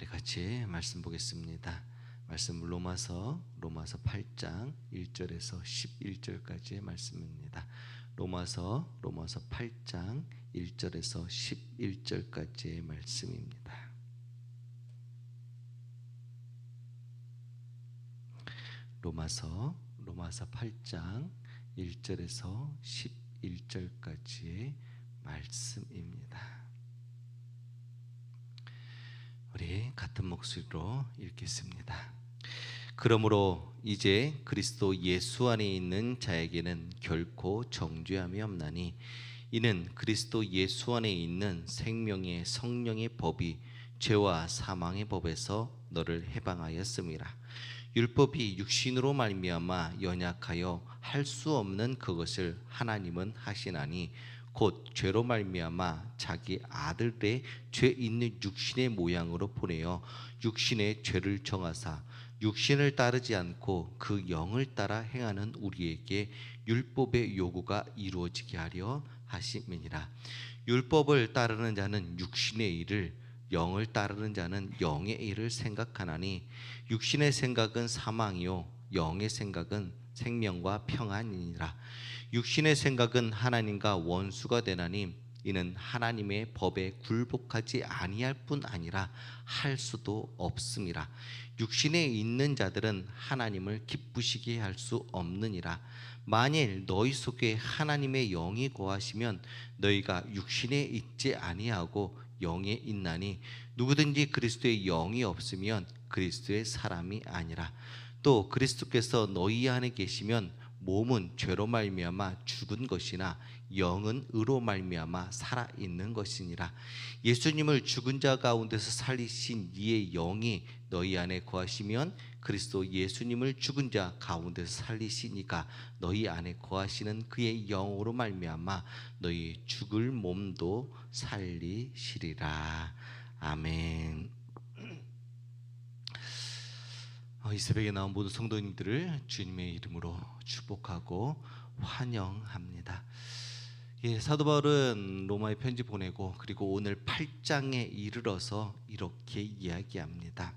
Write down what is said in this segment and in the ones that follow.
우리 같이 말씀 보겠습니다. 말씀 로마서 8장 1절에서 11절까지의 말씀입니다. 로마서 8장 1절에서 11절까지의 말씀입니다. 로마서 8장 1절에서 11절까지의 말씀입니다. 우리 같은 목소리로 읽겠습니다. 그러므로 이제 그리스도 예수 안에 있는 자에게는 결코 정죄함이 없나니 이는 그리스도 예수 안에 있는 생명의 성령의 법이 죄와 사망의 법에서 너를 해방하였음이라. 율법이 육신으로 말미암아 연약하여 할 수 없는 그것을 하나님은 하시나니 곧 죄로 말미암아 자기 아들의 죄 있는 육신의 모양으로 보내어 육신의 죄를 정하사 육신을 따르지 않고 그 영을 따라 행하는 우리에게 율법의 요구가 이루어지게 하려 하심이니라. 율법을 따르는 자는 육신의 일을, 영을 따르는 자는 영의 일을 생각하나니 육신의 생각은 사망이요 영의 생각은 생명과 평안이니라. 육신의 생각은 하나님과 원수가 되나니 이는 하나님의 법에 굴복하지 아니할 뿐 아니라 할 수도 없음이라. 육신에 있는 자들은 하나님을 기쁘시게 할 수 없느니라. 만일 너희 속에 하나님의 영이 거하시면 너희가 육신에 있지 아니하고 영에 있나니 누구든지 그리스도의 영이 없으면 그리스도의 사람이 아니라. 또 그리스도께서 너희 안에 계시면 몸은 죄로 말미암아 죽은 것이나 영은 의로 말미암아 살아 있는 것이니라. 예수님을 죽은 자 가운데서 살리신 이의 영이 너희 안에 거하시면 그리스도 예수님을 죽은 자 가운데서 살리시니까 너희 안에 거하시는 그의 영으로 말미암아 너희 죽을 몸도 살리시리라. 아멘. 이 새벽에 나온 모든 성도님들을 주님의 이름으로 축복하고 환영합니다. 사도 바울은 로마에 편지 보내고 그리고 오늘 8장에 이르러서 이렇게 이야기합니다.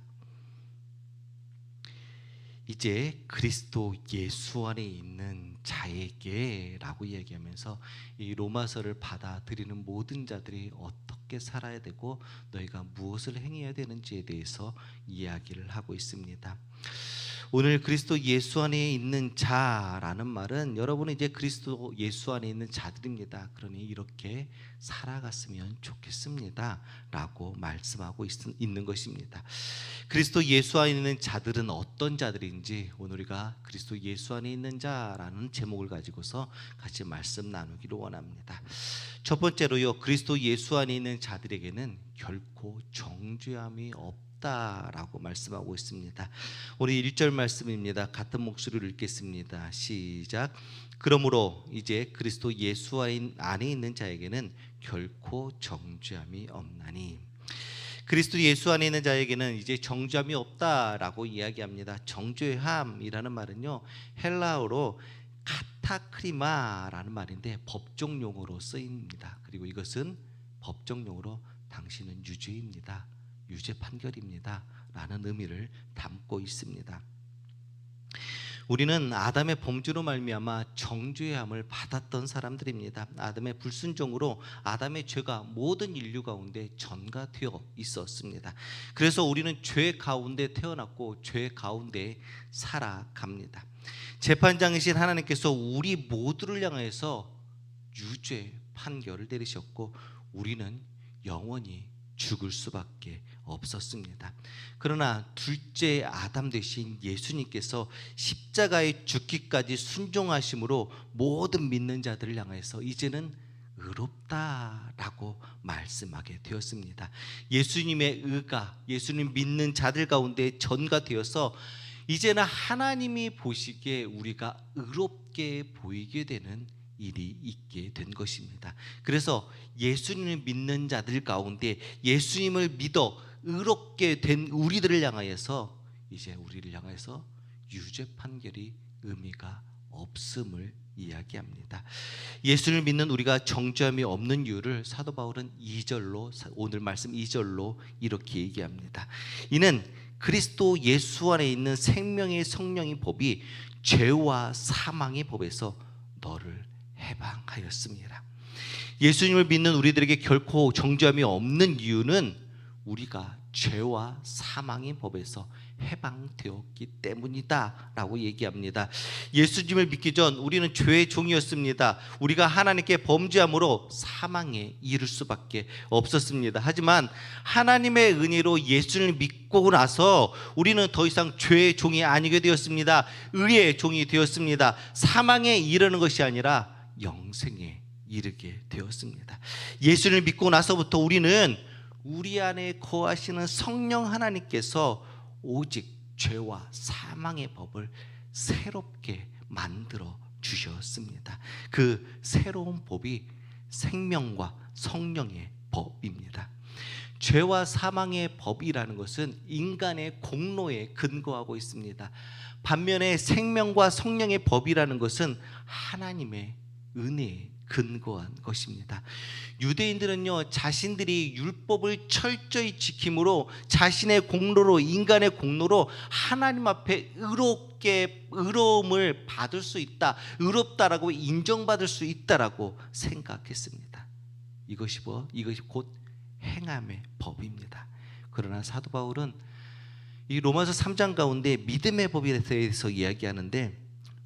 이제 그리스도 예수 안에 있는 자에게 라고 이야기하면서 이 로마서를 받아들이는 모든 자들이 어떻게 살아야 되고 너희가 무엇을 행해야 되는지에 대해서 이야기를 하고 있습니다. 오늘 그리스도 예수 안에 있는 자라는 말은 여러분은 이제 그리스도 예수 안에 있는 자들입니다. 그러니 이렇게 살아갔으면 좋겠습니다 라고 말씀하고 있는 것입니다. 그리스도 예수 안에 있는 자들은 어떤 자들인지 오늘 우리가 그리스도 예수 안에 있는 자라는 제목을 가지고서 같이 말씀 나누기를 원합니다. 첫 번째로요, 그리스도 예수 안에 있는 자들에게는 결코 정죄함이 라고 말씀하고 있습니다. 우리 1절 말씀입니다. 같은 목소리로 읽겠습니다. 시작. 그러므로 이제 그리스도 예수 안에 있는 자에게는 결코 정죄함이 없나니. 그리스도 예수 안에 있는 자에게는 이제 정죄함이 없다라고 이야기합니다. 정죄함이라는 말은요, 헬라어로 카타크리마라는 말인데 법정 용어로 쓰입니다. 그리고 이것은 법정 용어로 당신은 유죄입니다, 유죄 판결입니다 라는 의미를 담고 있습니다. 우리는 아담의 범죄로 말미암아 정죄함을 받았던 사람들입니다. 아담의 불순종으로 아담의 죄가 모든 인류 가운데 전가되어 있었습니다. 그래서 우리는 죄 가운데 태어났고 죄 가운데 살아갑니다. 재판장이신 하나님께서 우리 모두를 향해서 유죄 판결을 내리셨고 우리는 영원히 죽을 수밖에 없었습니다. 그러나 둘째 아담 되신 예수님께서 십자가에 죽기까지 순종하심으로 모든 믿는 자들을 향해서 이제는 의롭다라고 말씀하게 되었습니다. 예수님의 의가 예수님 믿는 자들 가운데 전가되어서 이제는 하나님이 보시기에 우리가 의롭게 보이게 되는 일이 있게 된 것입니다. 그래서 예수님을 믿는 자들 가운데 예수님을 믿어 의롭게 된 우리들을 향하여서 이제 우리를 향해서 유죄 판결이 의미가 없음을 이야기합니다. 예수를 믿는 우리가 정죄함이 없는 이유를 사도 바울은 2절로, 오늘 말씀 2절로 이렇게 얘기합니다. 이는 그리스도 예수 안에 있는 생명의 성령의 법이 죄와 사망의 법에서 너를 해방하였습니다. 예수님을 믿는 우리들에게 결코 정죄함이 없는 이유는 우리가 죄와 사망의 법에서 해방되었기 때문이다 라고 얘기합니다. 예수님을 믿기 전 우리는 죄의 종이었습니다. 우리가 하나님께 범죄함으로 사망에 이를 수밖에 없었습니다. 하지만 하나님의 은혜로 예수를 믿고 나서 우리는 더 이상 죄의 종이 아니게 되었습니다. 의의 종이 되었습니다. 사망에 이르는 것이 아니라 영생에 이르게 되었습니다. 예수를 믿고 나서부터 우리는 우리 안에 거하시는 성령 하나님께서 오직 죄와 사망의 법을 새롭게 만들어 주셨습니다. 그 새로운 법이 생명과 성령의 법입니다. 죄와 사망의 법이라는 것은 인간의 공로에 근거하고 있습니다. 반면에 생명과 성령의 법이라는 것은 하나님의 은혜에 근거한 것입니다. 유대인들은요, 자신들이 율법을 철저히 지킴으로 자신의 공로로, 인간의 공로로 하나님 앞에 의로움을 받을 수 있다, 의롭다라고 인정받을 수 있다라고 생각했습니다. 이것이 곧 행함의 법입니다. 그러나 사도 바울은 이 로마서 3장 가운데 믿음의 법에 대해서 이야기하는데,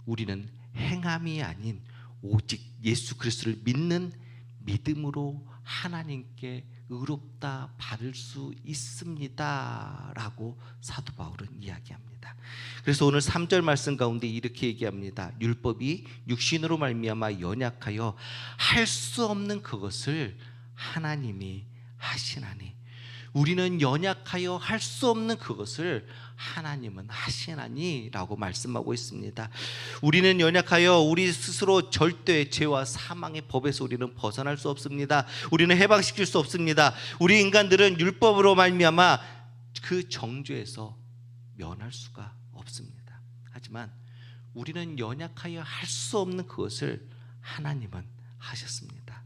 우리는 행함이 아닌 오직 예수 그리스도를 믿는 믿음으로 하나님께 의롭다 받을 수 있습니다 라고 사도 바울은 이야기합니다. 그래서 오늘 3절 말씀 가운데 이렇게 얘기합니다. 율법이 육신으로 말미암아 연약하여 할 수 없는 그것을 하나님이 하시나니, 우리는 연약하여 할 수 없는 그것을 하나님은 하시나니 라고 말씀하고 있습니다. 우리는 연약하여 우리 스스로 절대 죄와 사망의 법에서 우리는 벗어날 수 없습니다. 우리는 해방시킬 수 없습니다. 우리 인간들은 율법으로 말미암아 그 정죄에서 면할 수가 없습니다. 하지만 우리는 연약하여 할 수 없는 그것을 하나님은 하셨습니다.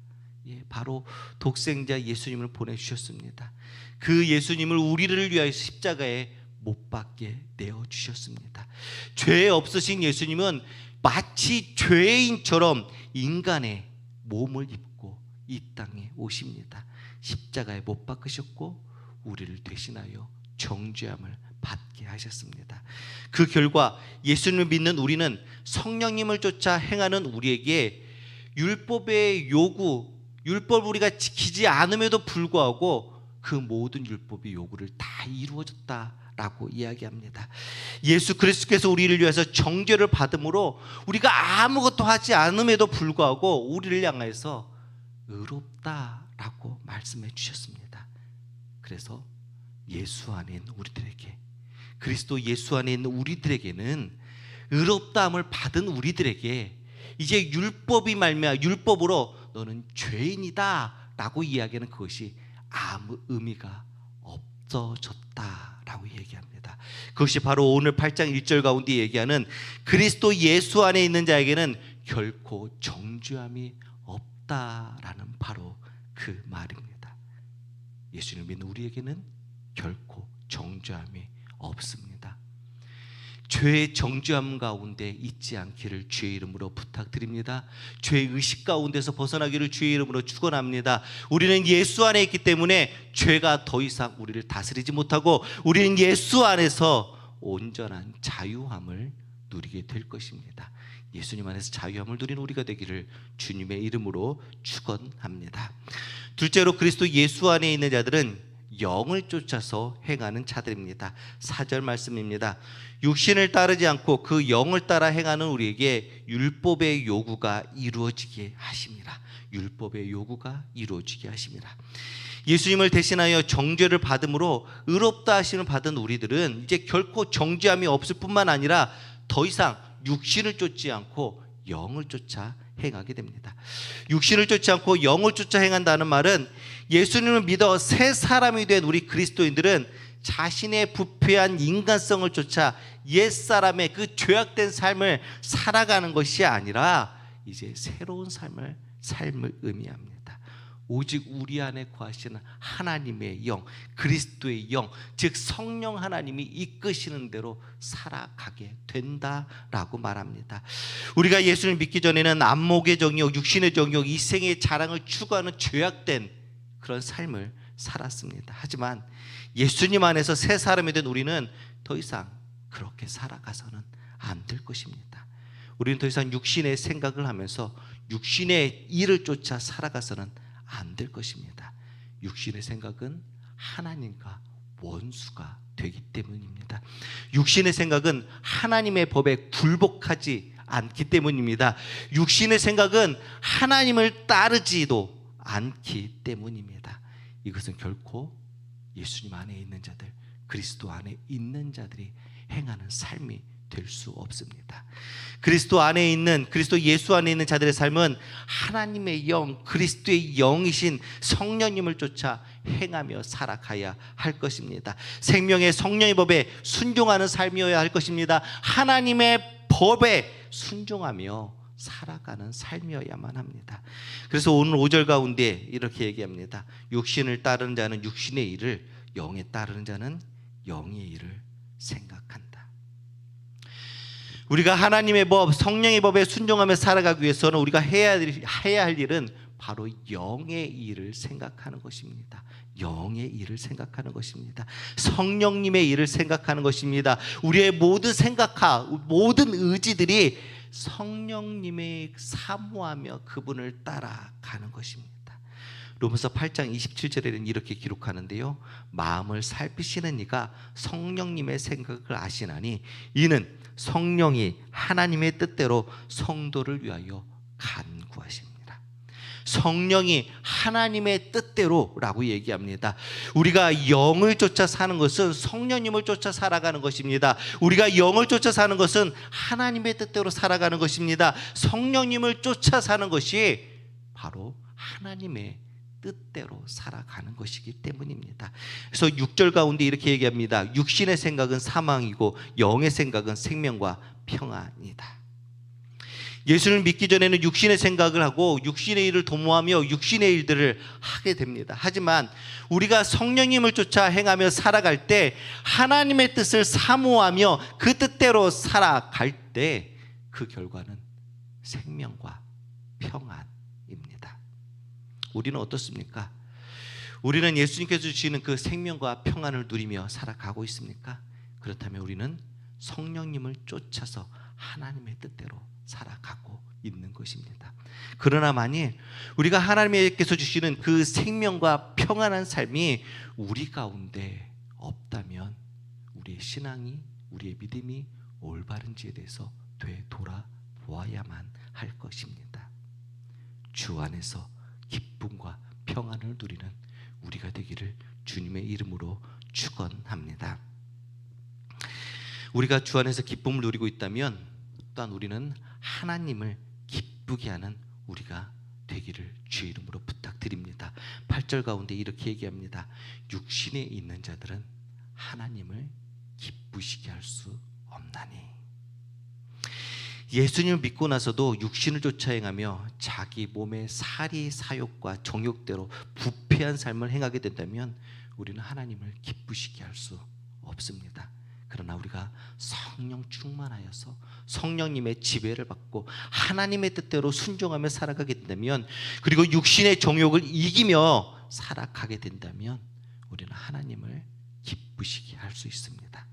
바로 독생자 예수님을 보내주셨습니다. 그 예수님을 우리를 위하여 십자가에 못 박게 내어주셨습니다. 죄 없으신 예수님은 마치 죄인처럼 인간의 몸을 입고 이 땅에 오십니다. 십자가에 못 박으셨고 우리를 대신하여 정죄함을 받게 하셨습니다. 그 결과 예수님을 믿는 우리는 성령님을 쫓아 행하는 우리에게 율법의 요구, 율법을 우리가 지키지 않음에도 불구하고 그 모든 율법의 요구를 다 이루어졌다라고 이야기합니다. 예수 그리스도께서 우리를 위해서 정죄를 받음으로 우리가 아무것도 하지 않음에도 불구하고 우리를 향해서 의롭다라고 말씀해 주셨습니다. 그래서 예수 안에 있는 우리들에게, 그리스도 예수 안에 있는 우리들에게는, 의롭다함을 받은 우리들에게 이제 율법이 말미암아 율법으로 너는 죄인이다 라고 이야기하는 그것이 아무 의미가 없어졌다라고 얘기합니다. 그것이 바로 오늘 8장 1절 가운데 얘기하는 그리스도 예수 안에 있는 자에게는 결코 정죄함이 없다라는 바로 그 말입니다. 예수님을 믿는 우리에게는 결코 정죄함이 없습니다. 죄의 정죄함 가운데 있지 않기를 주의 이름으로 부탁드립니다. 죄의 의식 가운데서 벗어나기를 주의 이름으로 축원합니다. 우리는 예수 안에 있기 때문에 죄가 더 이상 우리를 다스리지 못하고 우리는 예수 안에서 온전한 자유함을 누리게 될 것입니다. 예수님 안에서 자유함을 누리는 우리가 되기를 주님의 이름으로 축원합니다. 둘째로 그리스도 예수 안에 있는 자들은 영을 쫓아서 행하는 자들입니다. 4절 말씀입니다. 육신을 따르지 않고 그 영을 따라 행하는 우리에게 율법의 요구가 이루어지게 하심이라. 율법의 요구가 이루어지게 하심이라. 예수님을 대신하여 정죄를 받음으로 의롭다 하심을 받은 우리들은 이제 결코 정죄함이 없을 뿐만 아니라 더 이상 육신을 쫓지 않고 영을 쫓아 행하게 됩니다. 육신을 쫓지 않고 영을 쫓아 행한다는 말은 예수님을 믿어 새 사람이 된 우리 그리스도인들은 자신의 부패한 인간성을 쫓아 옛사람의 그 죄악된 삶을 살아가는 것이 아니라 이제 새로운 삶을 의미합니다. 오직 우리 안에 거하시는 하나님의 영, 그리스도의 영, 즉 성령 하나님이 이끄시는 대로 살아가게 된다라고 말합니다. 우리가 예수를 믿기 전에는 안목의 정욕, 육신의 정욕, 이 생의 자랑을 추구하는 죄악된 그런 삶을 살았습니다. 하지만 예수님 안에서 새 사람이 된 우리는 더 이상 그렇게 살아가서는 안 될 것입니다. 우리는 더 이상 육신의 생각을 하면서 육신의 일을 쫓아 살아가서는 안 될 것입니다. 육신의 생각은 하나님과 원수가 되기 때문입니다. 육신의 생각은 하나님의 법에 굴복하지 않기 때문입니다. 육신의 생각은 하나님을 따르지도 않기 때문입니다. 이것은 결코 예수님 안에 있는 자들, 그리스도 안에 있는 자들이 행하는 삶이 될 수 없습니다. 그리스도 예수 안에 있는 자들의 삶은 하나님의 영, 그리스도의 영이신 성령님을 쫓아 행하며 살아가야 할 것입니다. 생명의 성령의 법에 순종하는 삶이어야 할 것입니다. 하나님의 법에 순종하며 살아가는 삶이어야만 합니다. 그래서 오늘 5절 가운데 이렇게 얘기합니다. 육신을 따르는 자는 육신의 일을, 영에 따르는 자는 영의 일을 생각한다. 우리가 하나님의 법, 성령의 법에 순종하며 살아가기 위해서는 우리가 해야 할 일은 바로 영의 일을 생각하는 것입니다. 영의 일을 생각하는 것입니다. 성령님의 일을 생각하는 것입니다. 우리의 모든 모든 의지들이 성령님의 사모하며 그분을 따라가는 것입니다. 로마서 8장 27절에는 이렇게 기록하는데요. 마음을 살피시는 이가 성령님의 생각을 아시나니 이는 성령이 하나님의 뜻대로 성도를 위하여 간구하십니다. 성령이 하나님의 뜻대로라고 얘기합니다. 우리가 영을 쫓아 사는 것은 성령님을 쫓아 살아가는 것입니다. 우리가 영을 쫓아 사는 것은 하나님의 뜻대로 살아가는 것입니다. 성령님을 쫓아 사는 것이 바로 하나님의 뜻대로 살아가는 것이기 때문입니다. 그래서 6절 가운데 이렇게 얘기합니다. 육신의 생각은 사망이고 영의 생각은 생명과 평안이다. 예수를 믿기 전에는 육신의 생각을 하고 육신의 일을 도모하며 육신의 일들을 하게 됩니다. 하지만 우리가 성령님을 쫓아 행하며 살아갈 때 하나님의 뜻을 사모하며 그 뜻대로 살아갈 때 그 결과는 생명과 평안입니다. 우리는 어떻습니까? 우리는 예수님께서 주시는 그 생명과 평안을 누리며 살아가고 있습니까? 그렇다면 우리는 성령님을 쫓아서 하나님의 뜻대로 살아가고 있는 것입니다. 그러나 만일 우리가 하나님께서 주시는 그 생명과 평안한 삶이 우리 가운데 없다면 우리의 신앙이, 우리의 믿음이 올바른지에 대해서 되돌아보아야만 할 것입니다. 주 안에서 기쁨과 평안을 누리는 우리가 되기를 주님의 이름으로 축원합니다. 우리가 주 안에서 기쁨을 누리고 있다면 또한 우리는 하나님을 기쁘게 하는 우리가 되기를 주의 이름으로 부탁드립니다. 8절 가운데 이렇게 얘기합니다. 육신에 있는 자들은 하나님을 기쁘시게 할 수 없나니. 예수님을 믿고 나서도 육신을 쫓아 행하며 자기 몸의 사리 사욕과 정욕대로 부패한 삶을 행하게 된다면 우리는 하나님을 기쁘시게 할 수 없습니다. 그러나 우리가 성령 충만하여서 성령님의 지배를 받고 하나님의 뜻대로 순종하며 살아가게 된다면, 그리고 육신의 정욕을 이기며 살아가게 된다면 우리는 하나님을 기쁘시게 할 수 있습니다.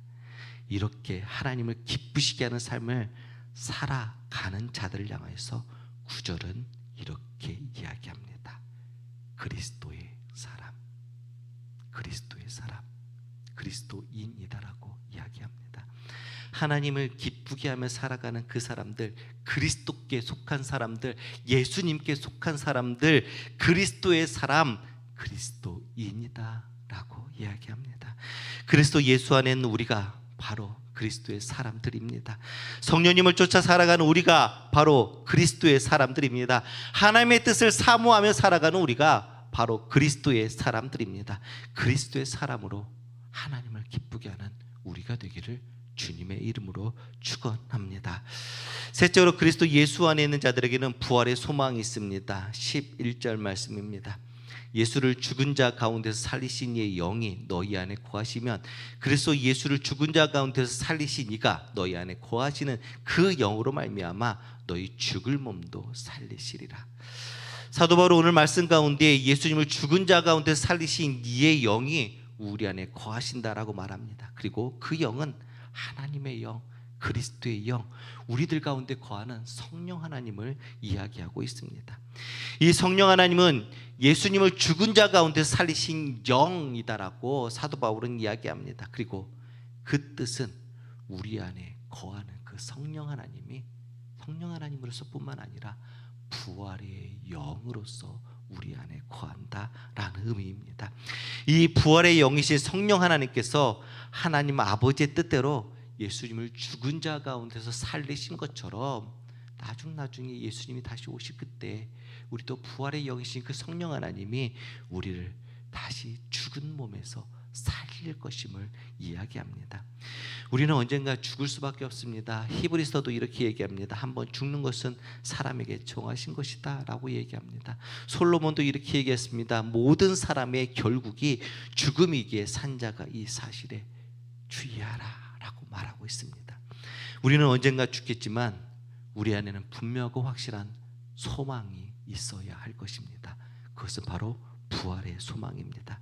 이렇게 하나님을 기쁘시게 하는 삶을 살아가는 자들을 향해서 9절은 이렇게 이야기합니다. 그리스도의 사람, 그리스도의 사람, 그리스도인이다라고 이야기합니다. 하나님을 기쁘게 하며 살아가는 그 사람들, 그리스도께 속한 사람들, 예수님께 속한 사람들, 그리스도의 사람, 그리스도인이다라고 이야기합니다. 그리스도 예수 안에 있는 우리가 바로 그리스도의 사람들입니다. 성령님을 쫓아 살아가는 우리가 바로 그리스도의 사람들입니다. 하나님의 뜻을 사모하며 살아가는 우리가 바로 그리스도의 사람들입니다. 그리스도의 사람으로 하나님을 기쁘게 하는 우리가 되기를 주님의 이름으로 축원합니다. 셋째로 그리스도 예수 안에 있는 자들에게는 부활의 소망이 있습니다. 11절 말씀입니다. 예수를 죽은 자 가운데서 살리신 이의 영이 너희 안에 거하시면 그리스도 예수를 죽은 자 가운데서 살리신 이가 너희 안에 거하시는 그 영으로 말미암아 너희 죽을 몸도 살리시리라. 사도 바울 오늘 말씀 가운데 예수님을 죽은 자 가운데서 살리신 이의 영이 우리 안에 거하신다라고 말합니다. 그리고 그 영은 하나님의 영, 그리스도의 영, 우리들 가운데 거하는 성령 하나님을 이야기하고 있습니다. 이 성령 하나님은 예수님을 죽은 자 가운데 살리신 영이다라고 사도 바울은 이야기합니다. 그리고 그 뜻은 우리 안에 거하는 그 성령 하나님이 성령 하나님으로서 뿐만 아니라 부활의 영으로서 우리 안에 거한다라는 의미입니다. 이 부활의 영이신 성령 하나님께서 하나님 아버지의 뜻대로 예수님을 죽은 자 가운데서 살리신 것처럼 나중에 예수님이 다시 오실 그때 우리도 부활의 영이신 그 성령 하나님이 우리를 다시 죽은 몸에서 살릴 것임을 이야기합니다. 우리는 언젠가 죽을 수밖에 없습니다. 히브리서도 이렇게 얘기합니다. 한번 죽는 것은 사람에게 정하신 것이다 라고 얘기합니다. 솔로몬도 이렇게 얘기했습니다. 모든 사람의 결국이 죽음이기에 산자가 이 사실에 주의하라 라고 말하고 있습니다. 우리는 언젠가 죽겠지만 우리 안에는 분명하고 확실한 소망이 있어야 할 것입니다. 그것은 바로 부활의 소망입니다.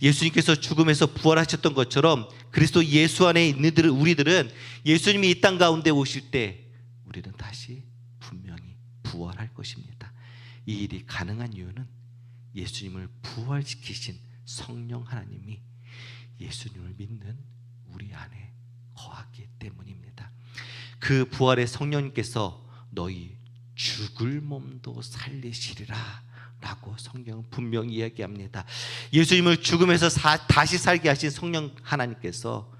예수님께서 죽음에서 부활하셨던 것처럼 그리스도 예수 안에 있는 우리들은 예수님이 이 땅 가운데 오실 때 우리는 다시 분명히 부활할 것입니다. 이 일이 가능한 이유는 예수님을 부활시키신 성령 하나님이 예수님을 믿는 우리 안에 거하기 때문입니다. 그 부활의 성령님께서 너희 죽을 몸도 살리시리라 라고 성경은 분명히 이야기합니다. 예수님을 죽음에서 다시 살게 하신 성령 하나님께서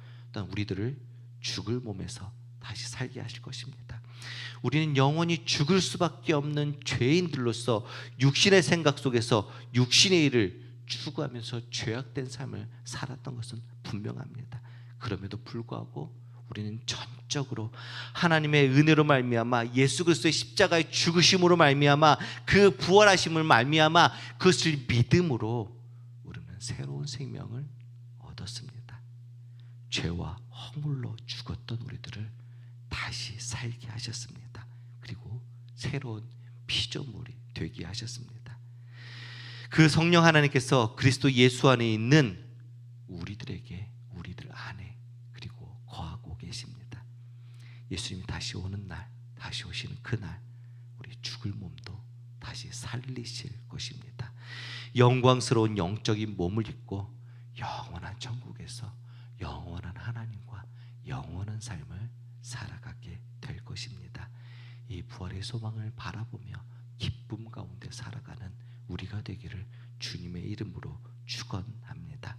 우리들을 죽을 몸에서 다시 살게 하실 것입니다. 우리는 영원히 죽을 수밖에 없는 죄인들로서 육신의 생각 속에서 육신의 일을 추구하면서 죄악된 삶을 살았던 것은 분명합니다. 그럼에도 불구하고 우리는 전적으로 하나님의 은혜로 말미암아 예수 그리스도의 십자가의 죽으심으로 말미암아 그 부활하심을 말미암아 그것을 믿음으로 우리는 새로운 생명을 얻었습니다. 죄와 허물로 죽었던 우리들을 다시 살게 하셨습니다. 그리고 새로운 피조물이 되게 하셨습니다. 그 성령 하나님께서 그리스도 예수 안에 있는 우리들에게 우리들 안에 그리고 거하고 계십니다. 예수님이 다시 오는 날, 다시 오시는 그날 우리 죽을 몸도 다시 살리실 것입니다. 영광스러운 영적인 몸을 입고 영원한 천국에서 영원한 하나님과 영원한 삶을 살아가게 될 것입니다. 이 부활의 소망을 바라보며 기쁨 가운데 살아가는 우리가 되기를 주님의 이름으로 축원합니다.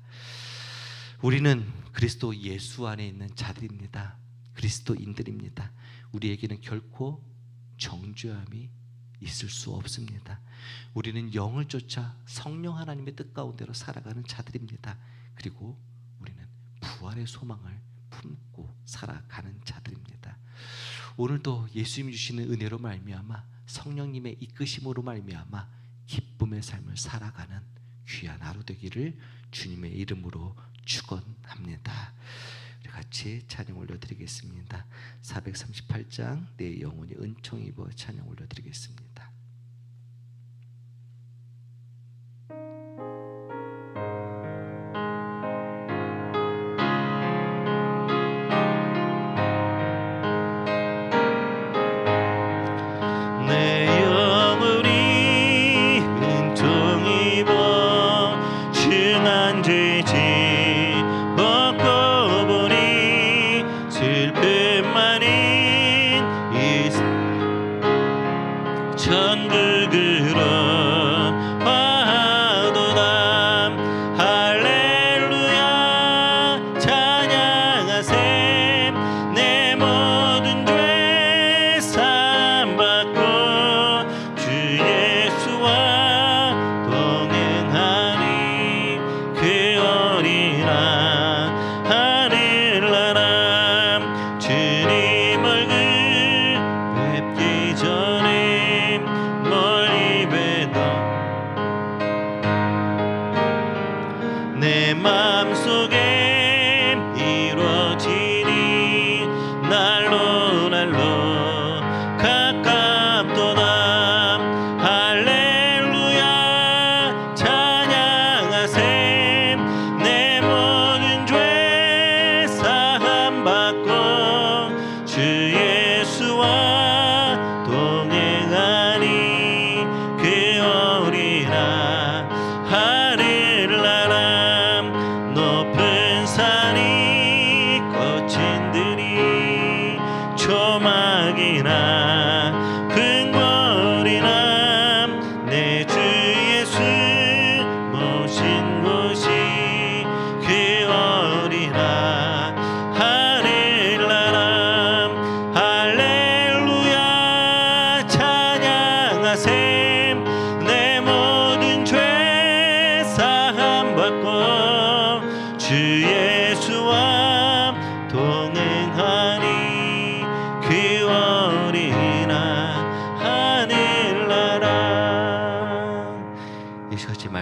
우리는 그리스도 예수 안에 있는 자들입니다. 그리스도인들입니다. 우리에게는 결코 정죄함이 있을 수 없습니다. 우리는 영을 쫓아 성령 하나님의 뜻 가운데로 살아가는 자들입니다. 그리고 우리는 부활의 소망을 품고 살아가는 자들입니다. 오늘도 예수님이 주시는 은혜로 말미암아 성령님의 이끄심으로 말미암아 기쁨의 삶을 살아가는 귀한 하루 되기를 주님의 이름으로 축원합니다. 우리 같이 찬양 올려드리겠습니다. 438장 내 영혼이 은총 입어 찬양 올려드리겠습니다.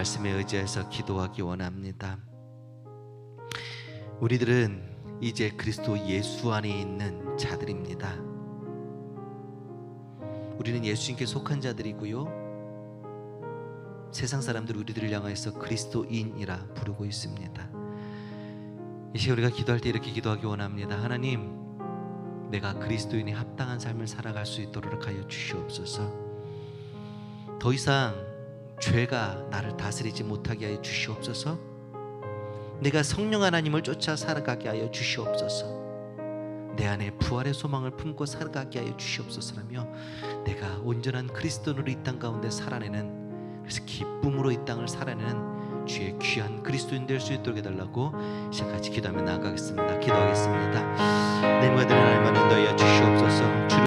말씀에 의지해서 기도하기 원합니다. 우리들은 이제 그리스도 예수 안에 있는 자들입니다. 우리는 예수님께 속한 자들이고요, 세상 사람들이 우리들을 향해서 그리스도인이라 부르고 있습니다. 이 시간 우리가 기도할 때 이렇게 기도하기 원합니다. 하나님, 내가 그리스도인이 합당한 삶을 살아갈 수 있도록 하여 주시옵소서. 더 이상 죄가 나를 다스리지 못하게 하여 주시옵소서. 내가 성령 하나님을 쫓아 살아가게 하여 주시옵소서. 내 안에 부활의 소망을 품고 살아가게 하여 주시옵소서라며, 내가 온전한 그리스도인으로 이 땅 가운데 살아내는, 그래서 기쁨으로 이 땅을 살아내는 주의 귀한 그리스도인 될 수 있도록 해달라고 시작같이 기도하며 나아가겠습니다. 기도하겠습니다. 내 모든